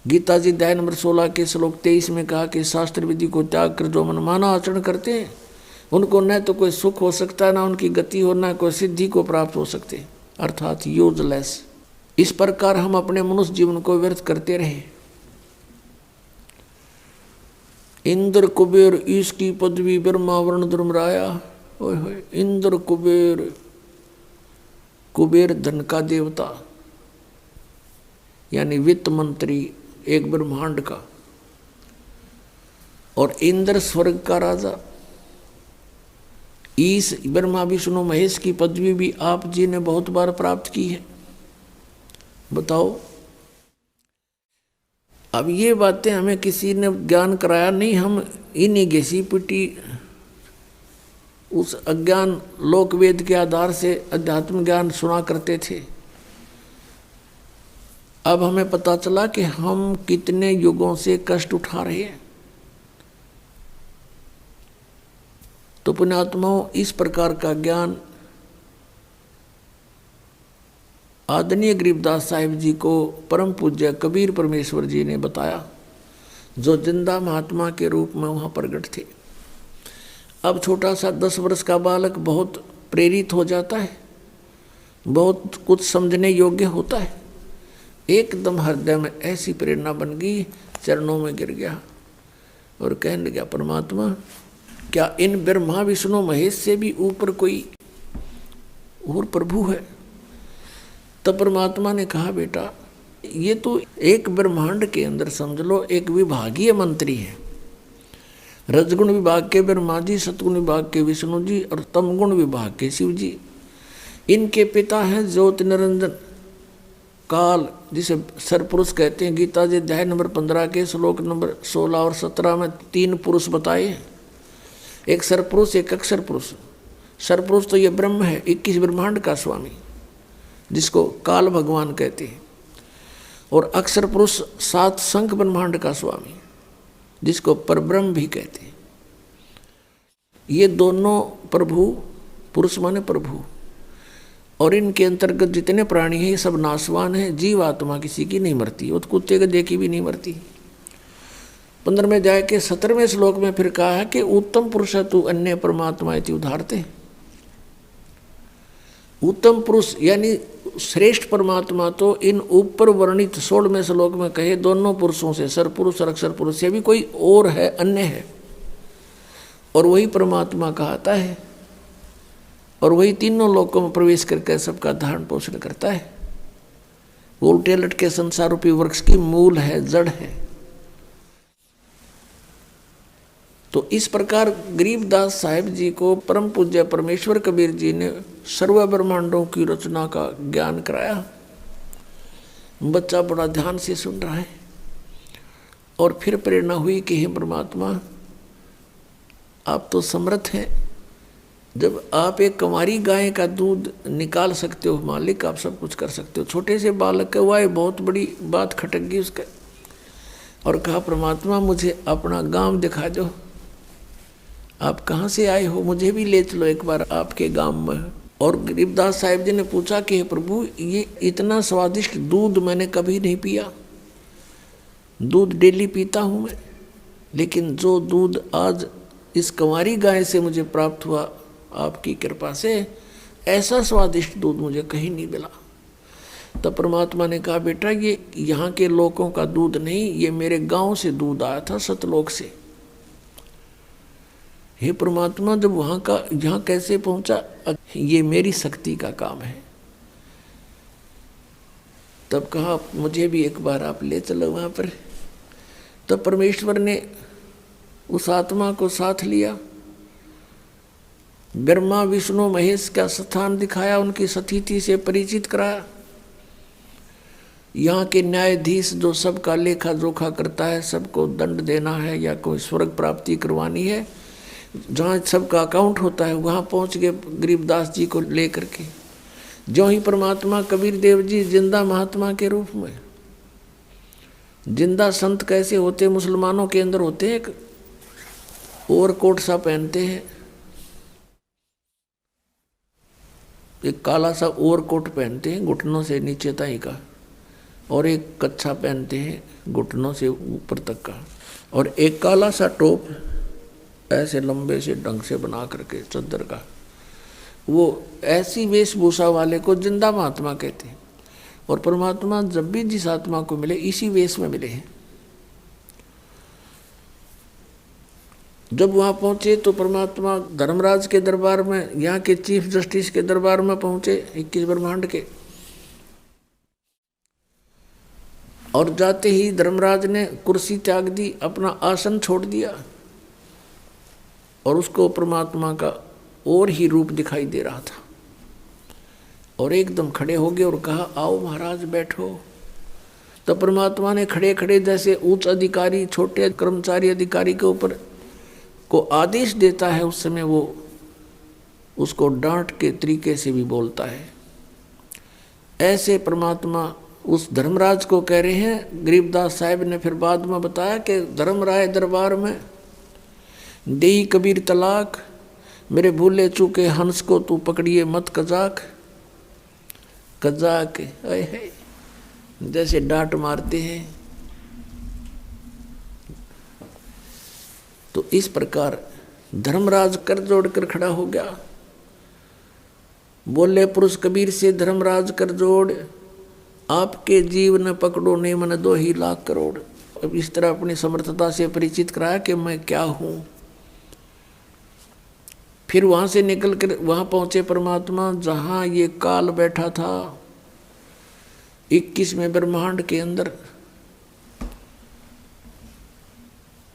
[SPEAKER 1] गीता जी अध्याय नंबर 16 के श्लोक 23 में कहा कि शास्त्र विधि को त्याग कर जो मनमाना आचरण करते हैं, उनको न तो कोई सुख हो सकता है, ना उनकी गति हो, ना कोई सिद्धि को प्राप्त हो सकते, अर्थात यूजलेस। इस प्रकार हम अपने मनुष्य जीवन को व्यर्थ करते रहे। इंद्र कुबेर ईश की पदवी, ब्रह्मा वर्ण धर्मराया। ओए होए, इंद्र कुबेर, कुबेर धन का देवता यानी वित्त मंत्री एक ब्रह्मांड का, और इंद्र स्वर्ग का राजा। ईश ब्रह्मा विष्णु महेश की पदवी भी आप जी ने बहुत बार प्राप्त की है। बताओ, अब ये बातें हमें किसी ने ज्ञान कराया नहीं, हम इन्हीं घिसी पिटी उस अज्ञान लोकवेद के आधार से अध्यात्म ज्ञान सुना करते थे। अब हमें पता चला कि हम कितने युगों से कष्ट उठा रहे हैं। तो पुण्यात्माओं, इस प्रकार का ज्ञान आदरणीय गरीबदास साहिब जी को परम पूज्य कबीर परमेश्वर जी ने बताया, जो जिंदा महात्मा के रूप में वहाँ प्रकट थे। अब छोटा सा 10 वर्ष का बालक बहुत प्रेरित हो जाता है, बहुत कुछ समझने योग्य होता है। एकदम हृदय में ऐसी प्रेरणा बन गई, चरणों में गिर गया और कहने लगा, परमात्मा, क्या इन ब्रह्मा विष्णु महेश से भी ऊपर कोई और प्रभु है? तब परमात्मा ने कहा, बेटा, ये तो एक ब्रह्मांड के अंदर समझ लो एक विभागीय मंत्री है। रजगुण विभाग के ब्रह्मा जी, सतगुण विभाग के विष्णु जी, और तमगुण विभाग के शिव जी। इनके पिता हैं ज्योति निरंजन काल, जिसे सरपुरुष कहते हैं। गीता जी अध्याय नंबर 15 के श्लोक नंबर 16 और 17 में 3 पुरुष बताए, एक सरपुरुष, एक अक्षर पुरुष। सरपुरुष तो ये ब्रह्म है, 21 ब्रह्मांड का स्वामी, जिसको काल भगवान कहते हैं, और अक्षर पुरुष 7 संख ब्रह्मांड का स्वामी, जिसको परब्रह्म भी कहते हैं। ये दोनों प्रभु, पुरुष माने प्रभु, और इनके अंतर्गत जितने प्राणी हैं ये सब नाशवान हैं। जीव आत्मा किसी की नहीं मरती, वो तो कुत्ते के देखी भी नहीं मरती। 15वें अध्याय के 17वें श्लोक में फिर कहा है कि उत्तम पुरुष तू अन्य परमात्मा इति उदाहरते। उत्तम पुरुष यानी श्रेष्ठ परमात्मा तो इन ऊपर वर्णित 16वें श्लोक में कहे दोनों पुरुषों से, सरपुरुष और अक्षर पुरुष से भी कोई और है, अन्य है, और वही परमात्मा कहता है, और वही तीनों लोकों में प्रवेश करके सबका धारण पोषण करता है। वो उल्टे लटके संसार रूपी वृक्ष की मूल है, जड़ है। तो इस प्रकार गरीबदास साहिब जी को परम पूज्य परमेश्वर कबीर जी ने सर्व ब्रह्मांडों की रचना का ज्ञान कराया। बच्चा बड़ा ध्यान से सुन रहा है, और फिर प्रेरणा हुई कि हे परमात्मा, आप तो समर्थ हैं। जब आप एक कंवारी गाय का दूध निकाल सकते हो मालिक, आप सब कुछ कर सकते हो। छोटे से बालक का हुआ, बहुत बड़ी बात खटक गई उसका, और कहा, परमात्मा, मुझे अपना गांव दिखा दो। आप कहाँ से आए हो, मुझे भी ले चलो एक बार आपके गांव में। और गरीबदास साहिब जी ने पूछा कि हे प्रभु, ये इतना स्वादिष्ट दूध मैंने कभी नहीं पिया। दूध डेली पीता हूँ मैं, लेकिन जो दूध आज इस कंवारी गाय से मुझे प्राप्त हुआ आपकी कृपा से, ऐसा स्वादिष्ट दूध मुझे कहीं नहीं मिला। तब परमात्मा ने कहा, बेटा, ये यहाँ के लोगों का दूध नहीं, ये मेरे गांव से दूध आया था, सतलोक से। हे परमात्मा जब वहाँ का यहाँ कैसे पहुँचा, ये मेरी शक्ति का काम है। तब कहा मुझे भी एक बार आप ले चलो वहाँ पर। तब परमेश्वर ने उस आत्मा को साथ लिया, ब्रह्मा विष्णु महेश का स्थान दिखाया, उनकी स्थिति से परिचित कराया। यहाँ के न्यायाधीश जो सबका लेखा जोखा करता है, सबको दंड देना है या कोई स्वर्ग प्राप्ति करवानी है, जहाँ सबका अकाउंट होता है, वहाँ पहुँच गए गरीबदास जी को लेकर के। जो ही परमात्मा कबीर देव जी जिंदा महात्मा के रूप में, जिंदा संत कैसे होते मुसलमानों के अंदर होते हैं, एक ओवरकोट सा पहनते हैं, एक काला सा ओवरकोट पहनते हैं घुटनों से नीचे तक का, और एक कच्छा पहनते हैं घुटनों से ऊपर तक का, और एक काला सा टोप ऐसे लंबे से ढंग से बना करके चद्दर का। वो ऐसी वेशभूषा वाले को जिंदा महात्मा कहते हैं। और परमात्मा जब भी जिस आत्मा को मिले इसी वेश में मिले हैं। जब वहाँ पहुँचे तो परमात्मा धर्मराज के दरबार में, यहाँ के चीफ जस्टिस के दरबार में पहुँचे 21 ब्रह्मांड के। और जाते ही धर्मराज ने कुर्सी त्याग दी, अपना आसन छोड़ दिया, और उसको परमात्मा का और ही रूप दिखाई दे रहा था। और एकदम खड़े हो गए और कहा आओ महाराज बैठो। तो परमात्मा ने खड़े खड़े जैसे उच्च अधिकारी छोटे कर्मचारी अधिकारी के ऊपर को आदेश देता है, उस समय वो उसको डांट के तरीके से भी बोलता है। ऐसे परमात्मा उस धर्मराज को कह रहे हैं। गरीबदास साहब ने फिर बाद में बताया कि धर्मराय दरबार में देई कबीर तलाक, मेरे भूले चूके हंस को तू पकड़िए मत कजाक। कजाक है जैसे डांट मारते हैं। तो इस प्रकार धर्मराज कर जोड़कर खड़ा हो गया। बोले पुरुष कबीर से धर्मराज कर जोड़, आपके जीव न पकड़ो ने मन 2 ही लाख करोड़। अब इस तरह अपनी समर्थता से परिचित कराया कि मैं क्या हूं। फिर वहां से निकल कर वहां पहुंचे परमात्मा जहां ये काल बैठा था 21वें ब्रह्मांड के अंदर,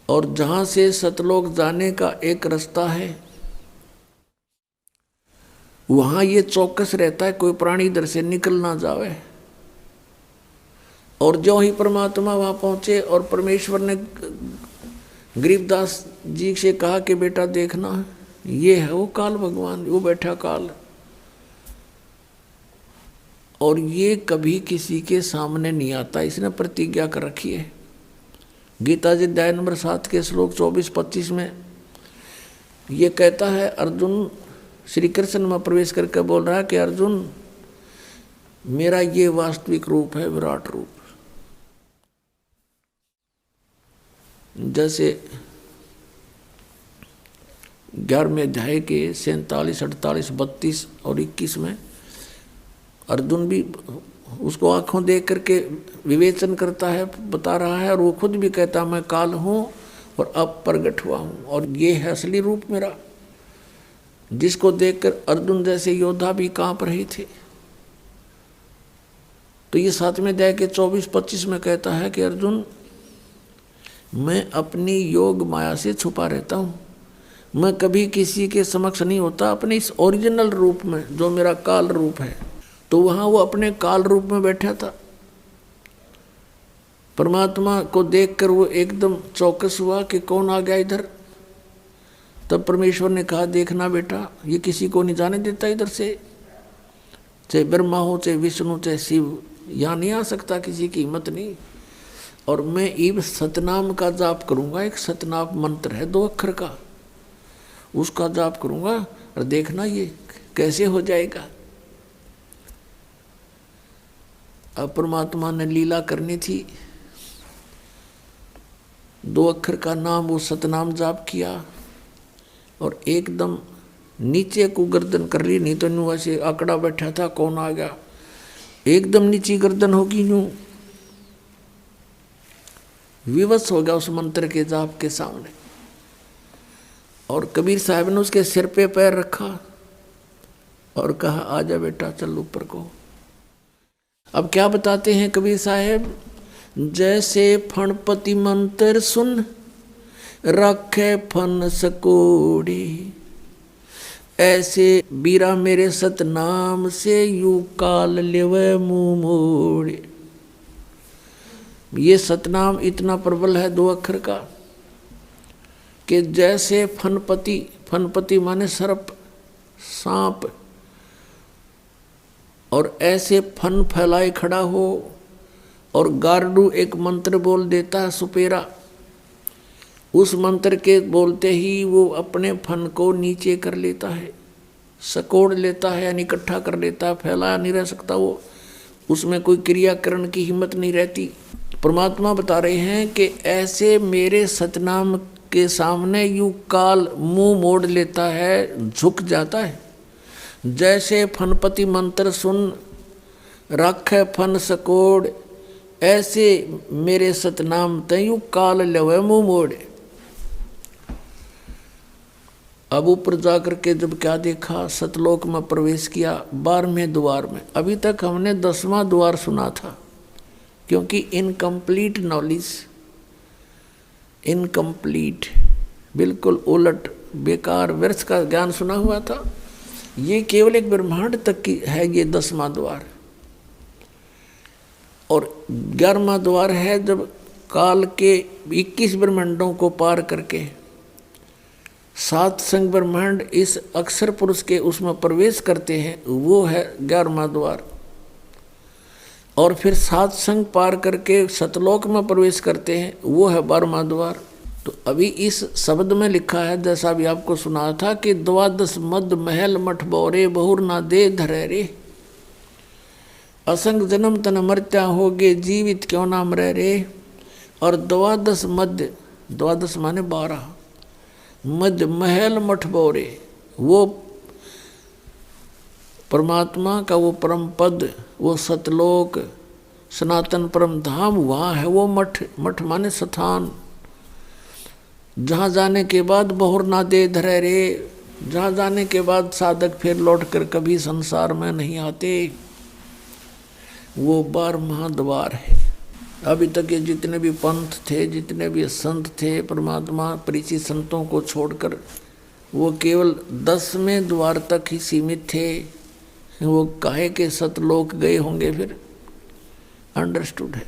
[SPEAKER 1] और जहां से सतलोक जाने का एक रास्ता है, वहां ये चौकस रहता है कोई प्राणी इधर से निकल ना जावे। और जो ही परमात्मा वहां पहुंचे और परमेश्वर ने गरीबदास जी से कहा कि बेटा देखना ये है वो काल भगवान, वो बैठा काल, और ये कभी किसी के सामने नहीं आता, इसने प्रतिज्ञा कर रखी है। गीता जी अध्याय नंबर 7 के श्लोक 24-25 में ये कहता है, अर्जुन श्री कृष्ण में प्रवेश करके बोल रहा है कि अर्जुन मेरा ये वास्तविक रूप है, विराट रूप। जैसे 11वें अध्याय के 47, 48, 32 और 21 में अर्जुन भी उसको आंखों देख करके विवेचन करता है, बता रहा है, और वो खुद भी कहता मैं काल हूँ और अब प्रगट हुआ हूँ, और ये है असली रूप मेरा, जिसको देखकर अर्जुन जैसे योद्धा भी कांप रहे थे। तो ये 7वें अध्याय के 24-25 में कहता है कि अर्जुन मैं अपनी योग माया से छुपा रहता हूँ, मैं कभी किसी के समक्ष नहीं होता अपने इस ओरिजिनल रूप में जो मेरा काल रूप है। तो वहाँ वो अपने काल रूप में बैठा था। परमात्मा को देखकर वो एकदम चौकस हुआ कि कौन आ गया इधर। तब परमेश्वर ने कहा देखना बेटा ये किसी को नहीं जाने देता इधर से, चाहे ब्रह्मा हो चाहे विष्णु चाहे शिव, यहाँ नहीं आ सकता, किसी की हिम्मत नहीं। और मैं इब सतनाम का जाप करूँगा, एक सतनाम मंत्र है 2 अक्षर का, उसका जाप करूँगा और देखना ये कैसे हो जाएगा। अब परमात्मा ने लीला करनी थी, 2 अक्षर का नाम वो सतनाम जाप किया और एकदम नीचे को गर्दन कर ली, नहीं तो यूँ ऐसे आंकड़ा बैठा था कौन आ गया, एकदम नीची गर्दन होगी, यूँ विवश हो गया उस मंत्र के जाप के सामने। और कबीर साहब ने उसके सिर पे पैर रखा और कहा आजा बेटा चल ऊपर को। अब क्या बताते हैं कबीर साहब, जैसे फणपति मंत्र सुन रखे फन सकोड़ी, ऐसे बीरा मेरे सतनाम से यू काल लेवे मुंह मोड़े। ये सतनाम इतना प्रबल है 2 अक्षर का कि जैसे फनपति, फनपति माने सर्प सांप, और ऐसे फन फैलाए खड़ा हो और गारडू एक मंत्र बोल देता है सुपेरा, उस मंत्र के बोलते ही वो अपने फन को नीचे कर लेता है, सकोड़ लेता है यानी इकट्ठा कर लेता है, फैलाया नहीं रह सकता वो, उसमें कोई क्रियाकरण की हिम्मत नहीं रहती। परमात्मा बता रहे हैं कि ऐसे मेरे सतनाम के सामने यूं काल मुंह मोड़ लेता है, झुक जाता है। जैसे फनपति मंत्र सुन रखे फन सकोड़, ऐसे मेरे सतनाम तयू काल लवे मुंह मोड़े। अब ऊपर जाकर के जब क्या देखा, सतलोक में प्रवेश किया 12वें द्वार में। अभी तक हमने 10वां द्वार सुना था, क्योंकि इनकम्प्लीट नॉलेज, इनकम्प्लीट बिल्कुल उलट बेकार व्यर्थ का ज्ञान सुना हुआ था। ये केवल एक ब्रह्मांड तक की है ये 10वां द्वार, और 11वां द्वार है जब काल के 21 ब्रह्मांडों को पार करके 7 संग ब्रह्मांड इस अक्षर पुरुष के उसमें प्रवेश करते हैं, वो है 11वां द्वार। और फिर 7 संग पार करके सतलोक में प्रवेश करते हैं, वो है 12वां द्वार। तो अभी इस शब्द में लिखा है, जैसा भी आपको सुना था कि 12 मद महल मठ बोरे बहुर ना दे धरे रे, असंग जन्म तन मरत्या होगे जीवित क्यों ना मरे रे। और 12 मध्य, 12 माने 12, मध्य महल मठ बोरे, वो परमात्मा का वो परम पद, वो सतलोक सनातन परम धाम वहाँ है वो मठ। मठ माने स्थान, जहाँ जाने के बाद बहुर ना दे धरे रे, जहाँ जाने के बाद साधक फिर लौट कर कभी संसार में नहीं आते, वो 12वां द्वार है। अभी तक ये जितने भी पंथ थे, जितने भी संत थे, परमात्मा परिचित संतों को छोड़कर वो केवल 10वें द्वार तक ही सीमित थे। वो काहे के सतलोक गए होंगे फिर, अंडरस्टूड है।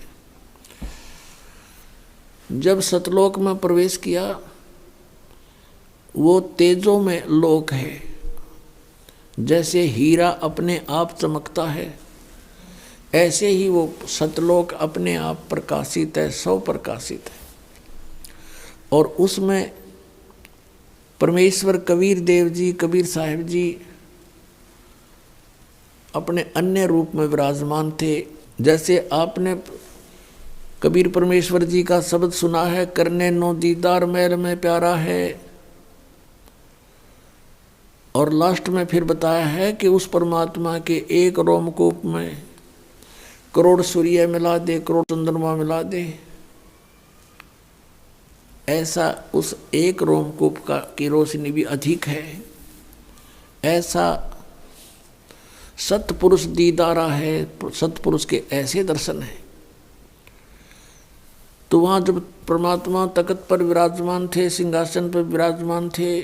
[SPEAKER 1] जब सतलोक में प्रवेश किया, वो तेजों में लोक है। जैसे हीरा अपने आप चमकता है, ऐसे ही वो सतलोक अपने आप प्रकाशित है, स्वप्रकाशित है। और उसमें परमेश्वर कबीर देव जी, कबीर साहिब जी अपने अन्य रूप में विराजमान थे। जैसे आपने कबीर परमेश्वर जी का शब्द सुना है, करने नो दीदार मैल में प्यारा है। और लास्ट में फिर बताया है कि उस परमात्मा के एक रोमकूप में करोड़ सूर्य मिला दे, करोड़ चंद्रमा मिला दे, ऐसा उस एक रोमकूप का की रोशनी भी अधिक है। ऐसा सतपुरुष दीदारा है, सतपुरुष के ऐसे दर्शन है। तो वहाँ जब परमात्मा तख्त पर विराजमान थे, सिंहासन पर विराजमान थे,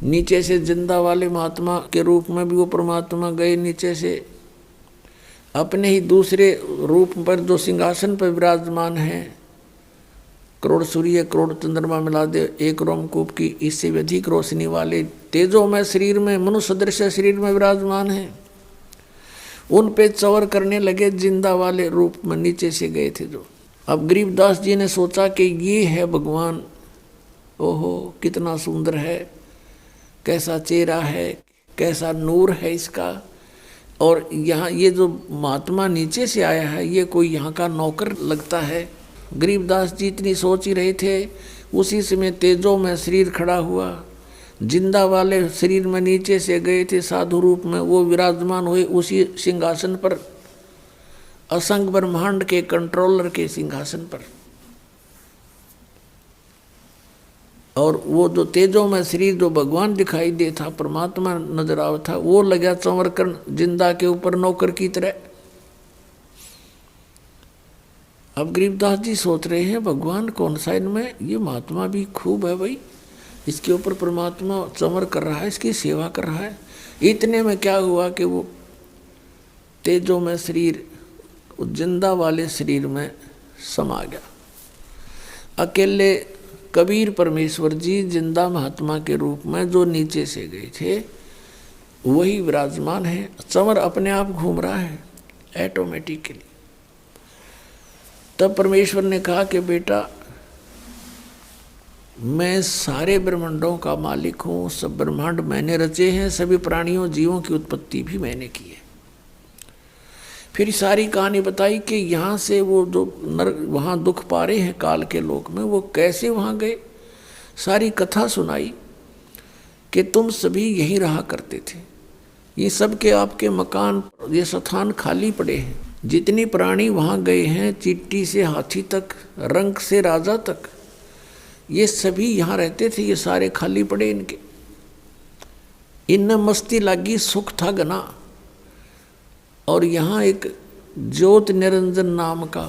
[SPEAKER 1] नीचे से जिंदा वाले महात्मा के रूप में भी वो परमात्मा गए नीचे से, अपने ही दूसरे रूप पर जो सिंहासन पर विराजमान है, करोड़ सूर्य करोड़ चंद्रमा मिला दे एक रोमकूप की इससे भी अधिक रोशनी वाले तेजों में शरीर में मनुष्य सदृश शरीर में विराजमान है। उन पे चौर करने लगे, जिंदा वाले रूप में नीचे से गए थे जो। अब गरीबदास जी ने सोचा कि ये है भगवान, ओहो कितना सुंदर है, कैसा चेहरा है, कैसा नूर है इसका। और यहाँ ये जो महात्मा नीचे से आया है, ये कोई यहाँ का नौकर लगता है। गरीबदास जी इतनी सोच ही रहे थे, उसी समय तेजों में शरीर खड़ा हुआ, जिंदा वाले शरीर में नीचे से गए थे साधु रूप में, वो विराजमान हुए उसी सिंहासन पर, असंग ब्रह्मांड के कंट्रोलर के सिंहासन पर। और वो जो तेजों में शरीर जो भगवान दिखाई दे था, परमात्मा नजर आव था, वो लगा चंवर कर जिंदा के ऊपर नौकर की तरह। अब गरीबदास जी सोच रहे हैं भगवान कौन सा इनमें, ये महात्मा भी खूब है भाई, इसके ऊपर परमात्मा चंवर कर रहा है, इसकी सेवा कर रहा है। इतने में क्या हुआ कि वो तेजों में शरीर जिंदा वाले शरीर में समा गया। अकेले कबीर परमेश्वर जी जिंदा महात्मा के रूप में जो नीचे से गए थे वही विराजमान है, चंवर अपने आप घूम रहा है ऑटोमेटिकली। तब परमेश्वर ने कहा कि बेटा मैं सारे ब्रह्मांडों का मालिक हूँ, सब ब्रह्मांड मैंने रचे हैं, सभी प्राणियों जीवों की उत्पत्ति भी मैंने की है। फिर सारी कहानी बताई कि यहाँ से वो जो नर वहाँ दुख पा रहे हैं काल के लोक में, वो कैसे वहाँ गए। सारी कथा सुनाई कि तुम सभी यहीं रहा करते थे, ये सब के आपके मकान, ये स्थान खाली पड़े हैं। जितनी प्राणी वहाँ गए हैं, चींटी से हाथी तक, रंक से राजा तक, ये सभी यहाँ रहते थे, ये सारे खाली पड़े इनके। इनमें मस्ती लगी, सुख था घना। और यहाँ एक ज्योत निरंजन नाम का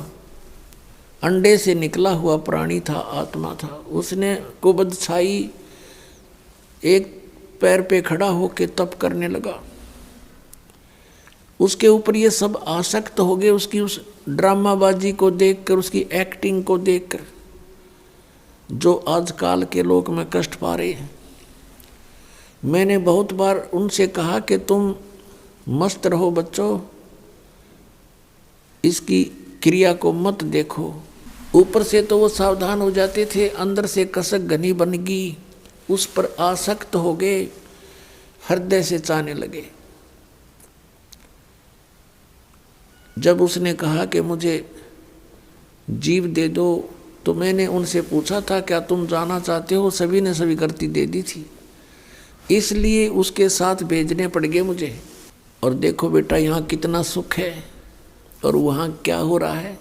[SPEAKER 1] अंडे से निकला हुआ प्राणी था, आत्मा था, उसने कुबद छाई एक पैर पे खड़ा होके तप करने लगा। उसके ऊपर ये सब आसक्त हो गए, उसकी उस ड्रामाबाजी को देखकर, उसकी एक्टिंग को देखकर, जो आजकल के लोग में कष्ट पा रहे हैं। मैंने बहुत बार उनसे कहा कि तुम मस्त रहो बच्चों, इसकी क्रिया को मत देखो। ऊपर से तो वो सावधान हो जाते थे, अंदर से कसक घनी बन गई, उस पर आसक्त हो गए, हृदय से चाहने लगे। जब उसने कहा कि मुझे जीव दे दो, तो मैंने उनसे पूछा था क्या तुम जाना चाहते हो, सभी ने स्वीकृति दे दी थी, इसलिए उसके साथ भेजने पड़ गए मुझे। और देखो बेटा यहाँ कितना सुख है और वहाँ क्या हो रहा है।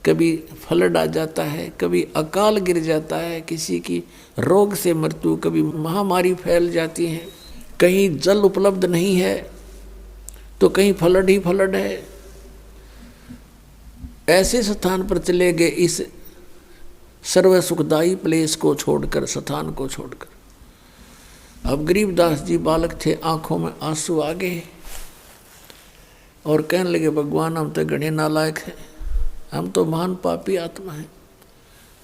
[SPEAKER 1] कभी फ्लड आ जाता है, कभी अकाल गिर जाता है, किसी की रोग से मृत्यु, कभी महामारी फैल जाती है, कहीं जल उपलब्ध नहीं है तो कहीं फ्लड ही फ्लड है। ऐसे स्थान पर चले गए, इस सर्व सुखदायी प्लेस को छोड़कर, स्थान को छोड़कर। अब गरीबदास जी बालक थे, आंखों में आंसू आ गए और कहने लगे भगवान हम तो घने नालायक हैं, हम तो महान पापी आत्मा हैं।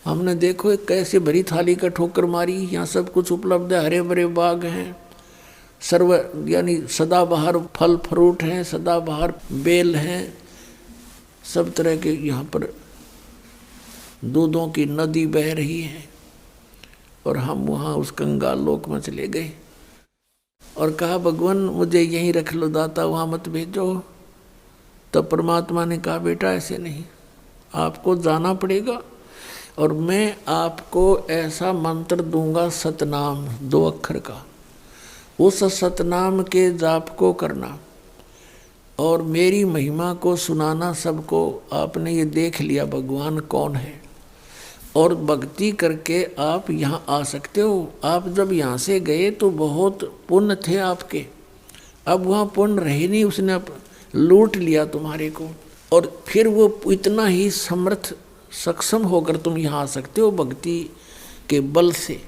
[SPEAKER 1] हमने देखो एक कैसे भरी थाली का ठोकर मारी, यहाँ सब कुछ उपलब्ध है, हरे भरे बाग हैं, सर्व यानी सदाबहार फल फ्रूट हैं, सदाबहार बेल हैं, सब तरह के यहाँ पर दूधों की नदी बह रही है। और हम वहाँ उस कंगाल लोक में चले गए और कहा भगवान मुझे यहीं रख लो दाता, वहाँ मत भेजो। तब परमात्मा ने कहा बेटा ऐसे नहीं, आपको जाना पड़ेगा और मैं आपको ऐसा मंत्र दूंगा सतनाम, 2 अक्षर का, उस सतनाम के जाप को करना और मेरी महिमा को सुनाना सबको। आपने ये देख लिया भगवान कौन है और भक्ति करके आप यहाँ आ सकते हो। आप जब यहाँ से गए तो बहुत पुण्य थे आपके, अब वहाँ पुण्य रहे नहीं, उसने अब लूट लिया तुम्हारे को। और फिर वो इतना ही समर्थ सक्षम होकर तुम यहाँ आ सकते हो भक्ति के बल से।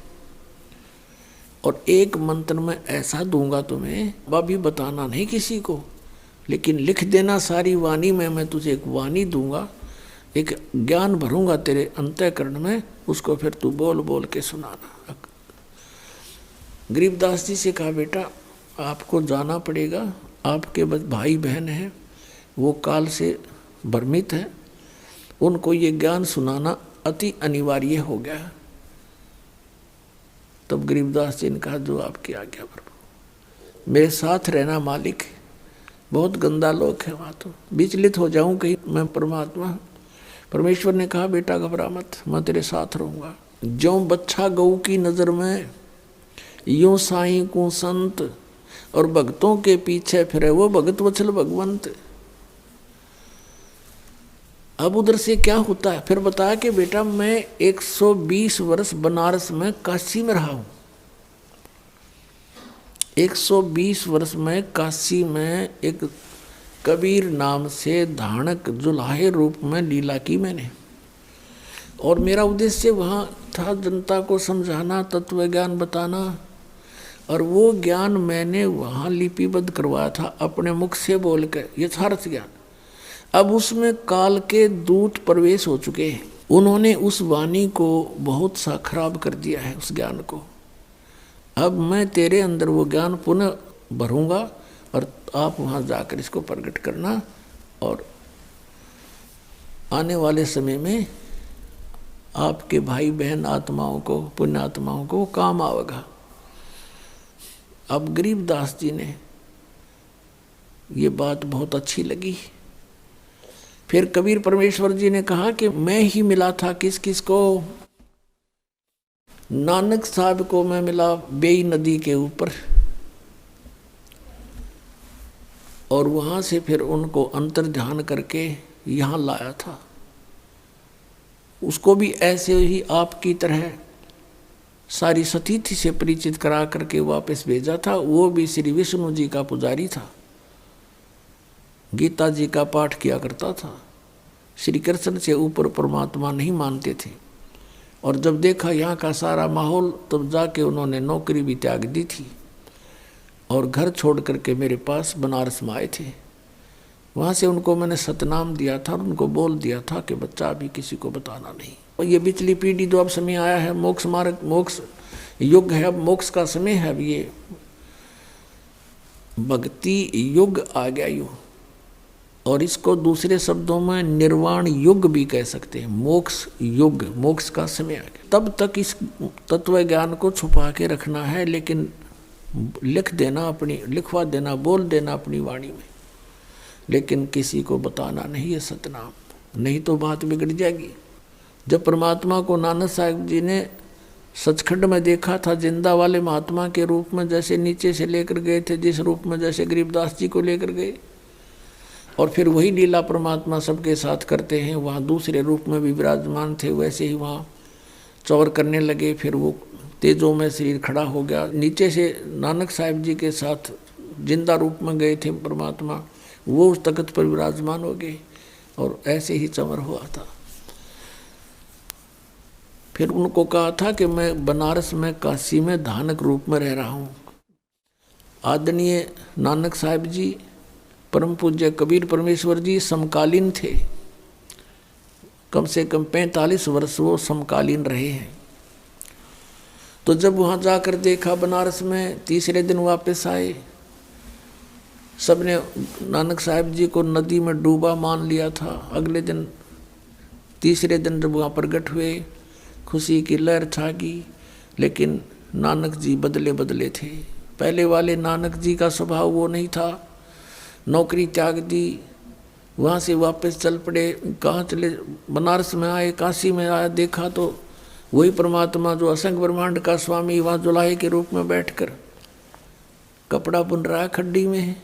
[SPEAKER 1] और एक मंत्र में ऐसा दूंगा तुम्हें, अभी बताना नहीं किसी को, लेकिन लिख देना सारी वाणी में, मैं तुझे एक वाणी दूंगा, एक ज्ञान भरूंगा तेरे अंतःकरण में, उसको फिर तू बोल बोल के सुनाना। गरीबदास जी से कहा बेटा आपको जाना पड़ेगा, आपके भाई बहन हैं, वो काल से भ्रमित हैं, उनको ये ज्ञान सुनाना अति अनिवार्य हो गया। तब गरीबदास जी ने कहा जो आपकी आज्ञा प्रभु, मेरे साथ रहना मालिक, बहुत गंदा लोक है वहाँ, तो विचलित हो जाऊं कहीं मैं परमात्मा। परमेश्वर ने कहा बेटा घबरा मत, मैं तेरे साथ रहूँगा। ज्यों बच्छा गऊ की नज़र में, यूं साईं को संत, और भक्तों के पीछे फिरे वो भगत वत्सल भगवंत। अब उधर से क्या होता है, फिर बताया कि बेटा मैं 120 वर्ष बनारस में काशी में रहा हूँ। 120 वर्ष में काशी में एक कबीर नाम से धानक जुलाहे रूप में लीला की मैंने, और मेरा उद्देश्य वहाँ था जनता को समझाना, तत्व ज्ञान बताना, और वो ज्ञान मैंने वहाँ लिपिबद्ध करवाया था अपने मुख से बोल कर, यथार्थ ज्ञान। अब उसमें काल के दूत प्रवेश हो चुके हैं, उन्होंने उस वाणी को बहुत सा खराब कर दिया है, उस ज्ञान को। अब मैं तेरे अंदर वो ज्ञान पुनः भरूंगा और आप वहाँ जाकर इसको प्रकट करना, और आने वाले समय में आपके भाई बहन आत्माओं को, पुण्य आत्माओं को काम आवेगा। अब गरीबदास जी ने ये बात बहुत अच्छी लगी। फिर कबीर परमेश्वर जी ने कहा कि मैं ही मिला था किस किस को, नानक साहब को मैं मिला बेई नदी के ऊपर, और वहाँ से फिर उनको अंतर ध्यान करके यहाँ लाया था। उसको भी ऐसे ही आपकी तरह सारी सतीथि से परिचित करा करके वापस भेजा था। वो भी श्री विष्णु जी का पुजारी था, गीता जी का पाठ किया करता था, श्री कृष्ण से ऊपर परमात्मा नहीं मानते थे। और जब देखा यहाँ का सारा माहौल, तब जाके उन्होंने नौकरी भी त्याग दी थी और घर छोड़ करके मेरे पास बनारस में आए थे। वहाँ से उनको मैंने सतनाम दिया था और उनको बोल दिया था कि बच्चा अभी किसी को बताना नहीं। और ये पिछली पीढ़ी जो अब समय आया है, मोक्ष मार्ग, मोक्ष युग है, अब मोक्ष का समय है, अब ये भक्ति युग आ गया युग, और इसको दूसरे शब्दों में निर्वाण युग भी कह सकते हैं। मोक्ष युग, मोक्ष का समय आ गया। तब तक इस तत्व ज्ञान को छुपा के रखना है, लेकिन लिख देना, अपनी लिखवा देना, बोल देना अपनी वाणी में, लेकिन किसी को बताना नहीं है सतनाम, नहीं तो बात बिगड़ जाएगी। जब परमात्मा को नानक साहब जी ने सचखंड में देखा था, जिंदा वाले महात्मा के रूप में, जैसे नीचे से लेकर गए थे, जिस रूप में जैसे गरीबदास जी को लेकर गए, और फिर वही लीला परमात्मा सबके साथ करते हैं, वहाँ दूसरे रूप में भी विराजमान थे, वैसे ही वहाँ चौर करने लगे। फिर वो तेजों में शरीर खड़ा हो गया, नीचे से नानक साहब जी के साथ जिंदा रूप में गए थे परमात्मा, वो उस तख्त पर विराजमान हो गए, और ऐसे ही चमर हुआ था। फिर उनको कहा था कि मैं बनारस में, काशी में धानक रूप में रह रहा हूँ। आदरणीय नानक साहब जी, परम पूज्य कबीर परमेश्वर जी समकालीन थे, कम से कम 45 वर्ष वो समकालीन रहे हैं। तो जब वहाँ जाकर देखा बनारस में, तीसरे दिन वापस आए, सबने नानक साहब जी को नदी में डूबा मान लिया था। अगले दिन, तीसरे दिन जब वहाँ प्रकट हुए, खुशी की लहर छा गई, लेकिन नानक जी बदले बदले थे। पहले वाले नानक जी का स्वभाव वो नहीं था। नौकरी त्याग दी, वहाँ से वापस चल पड़े। कहाँ चले? बनारस में आए, काशी में आया, देखा तो वही परमात्मा जो असंख्य ब्रह्मांड का स्वामी वहाँ जुलाहे के रूप में बैठकर कपड़ा बुन रहा है खड्डी में,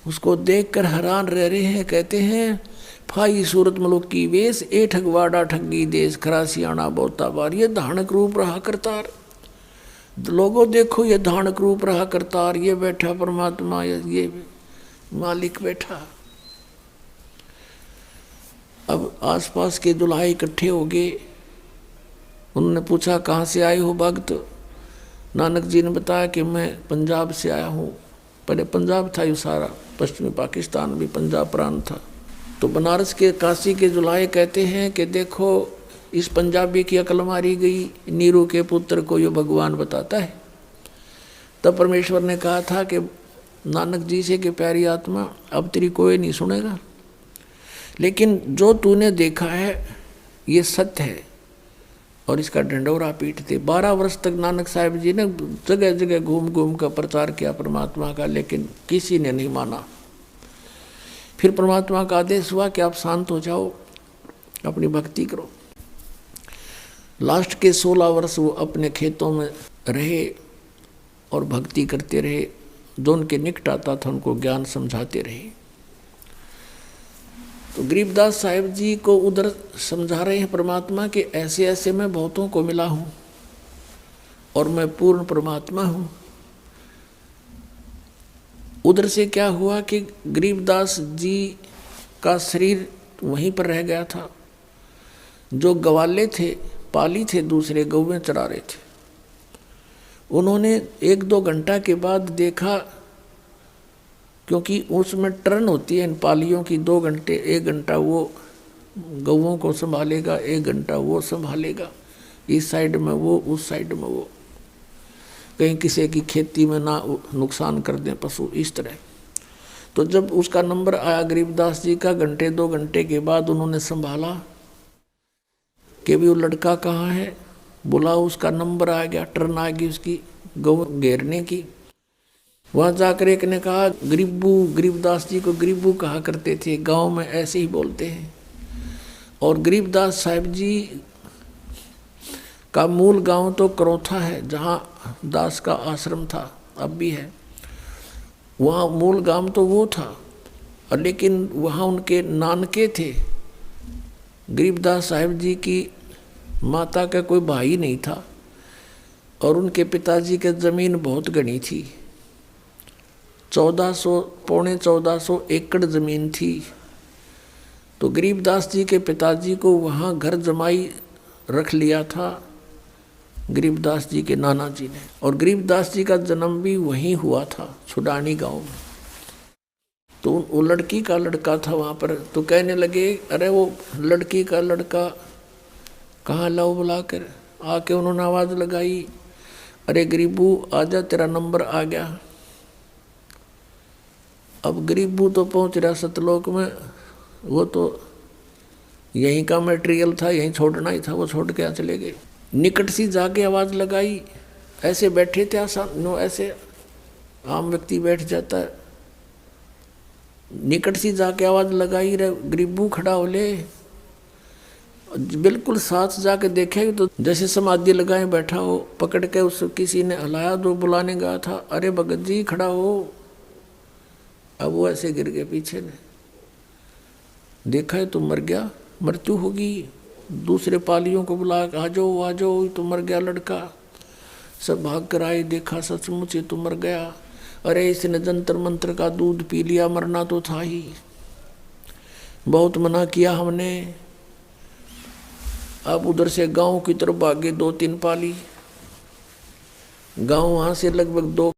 [SPEAKER 1] उसको देखकर हैरान रह रहे हैं। कहते हैं, फाई सूरत मलुक की वेश, ए ठगवाड़ा ठगी देश, खरासियाना बोता बार। ये धानक रूप रहा करतार, लोगों देखो ये धानक रूप रहा करतार, ये बैठा परमात्मा, ये मालिक बैठा। अब आसपास के दुल्हाई इकट्ठे हो गए। उन्होंने पूछा, कहाँ से आए हो भक्त? नानक जी ने बताया कि मैं पंजाब से आया हूँ। पहले पंजाब था ये सारा, पश्चिमी पाकिस्तान भी पंजाब प्रांत था। तो बनारस के, काशी के जुलाहे कहते हैं कि देखो इस पंजाबी की अकल मारी गई, नीरू के पुत्र को ये भगवान बताता है। तब परमेश्वर ने कहा था कि नानक जी से कि प्यारी आत्मा, अब तेरी कोई नहीं सुनेगा, लेकिन जो तूने देखा है ये सत्य है, और इसका ढंढोरा पीटते। 12 वर्ष तक नानक साहब जी ने जगह जगह घूम घूम कर प्रचार किया परमात्मा का, लेकिन किसी ने नहीं माना। फिर परमात्मा का आदेश हुआ कि आप शांत हो जाओ, अपनी भक्ति करो। लास्ट के 16 वर्ष वो अपने खेतों में रहे और भक्ति करते रहे। जो उनके निकट आता था उनको ज्ञान समझाते रहे। तो गरीबदास साहिब जी को उधर समझा रहे हैं परमात्मा कि ऐसे ऐसे मैं बहुतों को मिला हूं और मैं पूर्ण परमात्मा हूं। उधर से क्या हुआ कि गरीबदास जी का शरीर वहीं पर रह गया था। जो गवाले थे, पाली थे, दूसरे गौवें चरा रहे थे, उन्होंने 1-2 घंटा के बाद देखा, क्योंकि उसमें टर्न होती है इन पालियों की, 2 घंटे, 1 घंटा वो गौवों को संभालेगा, 1 घंटा वो संभालेगा, इस साइड में वो, उस साइड में वो, कहीं किसी की खेती में ना नुकसान कर दें पशु, इस तरह। तो जब उसका नंबर आया गरीबदास जी का, 1-2 घंटे के बाद उन्होंने संभाला कि भी वो लड़का कहाँ है, बोला, उसका नंबर आ गया, टर्न आ गई उसकी गौ घेरने की। वहाँ जाकर एक ने कहा, गरीबू, गरीबदास जी को गरीबू कहा करते थे, गांव में ऐसे ही बोलते हैं। और गरीबदास साहिब जी का मूल गांव तो करौथा है, जहाँ दास का आश्रम था, अब भी है। वहाँ मूल गांव तो वो था, लेकिन वहाँ उनके नानके थे। गरीबदास साहिब जी की माता का कोई भाई नहीं था और उनके पिताजी के ज़मीन बहुत घनी थी, 1400, पौने 1400 एकड़ ज़मीन थी। तो गरीबदास जी के पिताजी को वहाँ घर जमाई रख लिया था गरीबदास जी के नाना जी ने। और गरीबदास जी का जन्म भी वहीं हुआ था, छुडानी गांव में। तो वो लड़की का लड़का था वहाँ पर। तो कहने लगे, अरे वो लड़की का लड़का कहाँ लाओ, बुलाकर। आके उन्होंने आवाज़ लगाई, अरे गरीबू आजा, तेरा नंबर आ गया। अब गरीबू तो पहुँच रहा सतलोक में, वो तो यहीं का मटेरियल था, यहीं छोड़ना ही था, वो छोड़ के चले गए। निकट सी जाके आवाज़ लगाई, ऐसे बैठे थे आसान, ऐसे आम व्यक्ति बैठ जाता है, निकट सी जाके आवाज़ लगाई, रे गरीबू खड़ा हो ले। बिल्कुल साथ जाके देखे तो जैसे समाधि लगाए बैठा हो, पकड़ के उस किसी ने हलाया, जो बुलाने गया था, अरे भगत जी खड़ा हो। अब वो ऐसे गिर गए पीछे ने, देखा है तो मर गया, मृत्यु होगी। दूसरे पालियों को बुला, आ जाओ आ जाओ, तो मर गया लड़का। सब भाग कर आए, देखा सचमुच ये तो मर गया। अरे इसने जंतर मंत्र का दूध पी लिया, मरना तो था ही, बहुत मना किया हमने। अब उधर से गांव की तरफ भागे 2-3 पाली। गांव वहां से लगभग 2